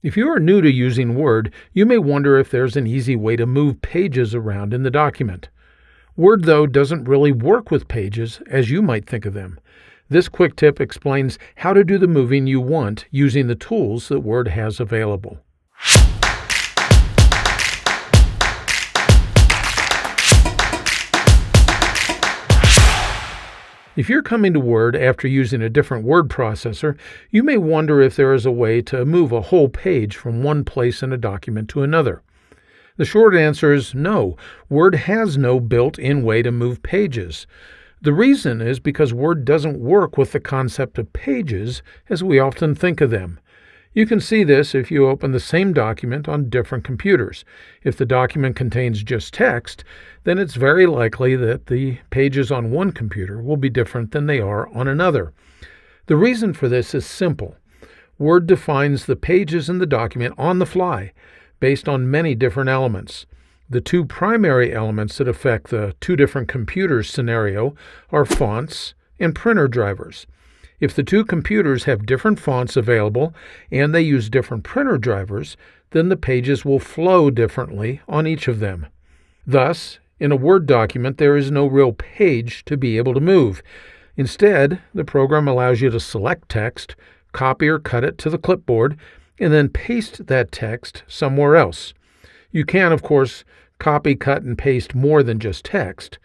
If you are new to using Word, you may wonder if there's an easy way to move pages around in the document. Word, though, doesn't really work with pages as you might think of them. This quick tip explains how to do the moving you want using the tools that Word has available. If you're coming to Word after using a different word processor, you may wonder if there is a way to move a whole page from one place in a document to another. The short answer is no. Word has no built-in way to move pages. The reason is because Word doesn't work with the concept of pages as we often think of them. You can see this if you open the same document on different computers. If the document contains just text, then it's very likely that the pages on one computer will be different than they are on another. The reason for this is simple. Word defines the pages in the document on the fly, based on many different elements. The two primary elements that affect the two different computers scenario are fonts and printer drivers. If the two computers have different fonts available and they use different printer drivers, then the pages will flow differently on each of them. Thus, in a Word document, there is no real page to be able to move. Instead, the program allows you to select text, copy or cut it to the clipboard, and then paste that text somewhere else. You can, of course, copy, cut, and paste more than just text.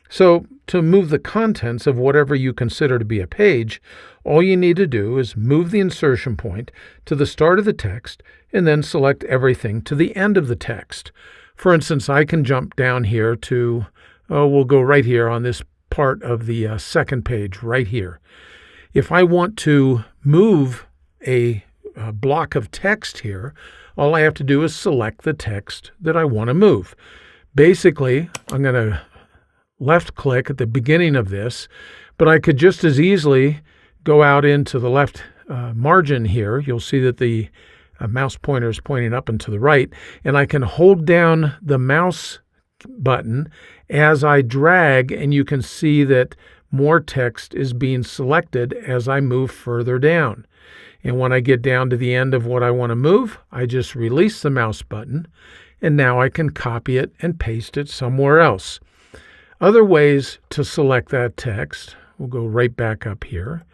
So, to move the contents of whatever you consider to be a page, all you need to do is move the insertion point to the start of the text and then select everything to the end of the text. For instance, I can jump down here to, we'll go right here on this part of the second page right here. If I want to move a block of text here, all I have to do is select the text that I want to move. Basically, I'm going to left click at the beginning of this, but I could just as easily go out into the left margin here. You'll see that the mouse pointer is pointing up and to the right, and I can hold down the mouse button as I drag, and you can see that more text is being selected as I move further down. And when I get down to the end of what I want to move, I just release the mouse button, and now I can copy it and paste it somewhere else. Other ways to select that text, we'll go right back up here,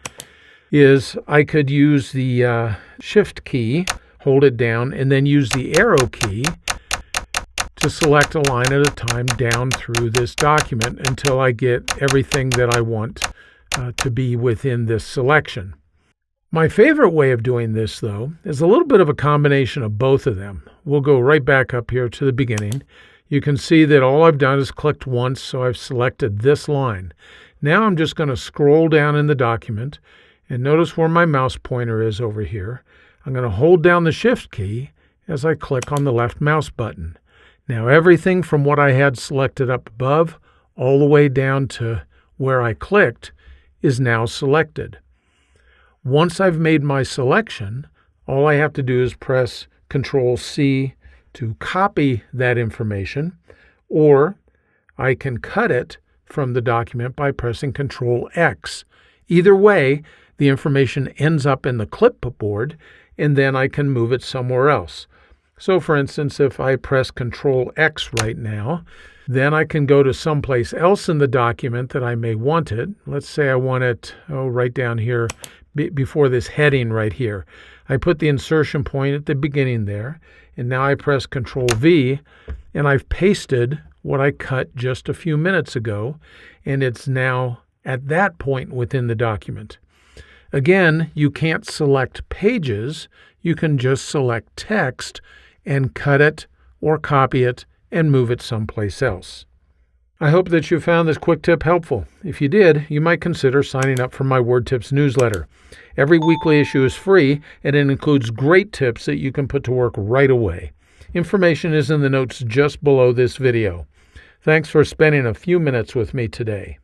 is I could use the Shift key, hold it down, and then use the arrow key to select a line at a time down through this document until I get everything that I want to be within this selection. My favorite way of doing this, though, is a little bit of a combination of both of them. We'll go right back up here to the beginning. You can see that all I've done is clicked once, so I've selected this line. Now I'm just going to scroll down in the document, and notice where my mouse pointer is over here. I'm going to hold down the Shift key as I click on the left mouse button. Now everything from what I had selected up above all the way down to where I clicked is now selected. Once I've made my selection, all I have to do is press Control-C to copy that information, or I can cut it from the document by pressing Control-X. Either way, the information ends up in the clipboard, and then I can move it somewhere else. So for instance, if I press Control-X right now, then I can go to someplace else in the document that I may want it. Let's say I want it right down here before this heading right here. I put the insertion point at the beginning there, and now I press Control-V, and I've pasted what I cut just a few minutes ago, and it's now at that point within the document. Again, you can't select pages. You can just select text and cut it or copy it and move it someplace else. I hope that you found this quick tip helpful. If you did, you might consider signing up for my Word Tips newsletter. Every weekly issue is free, and it includes great tips that you can put to work right away. Information is in the notes just below this video. Thanks for spending a few minutes with me today.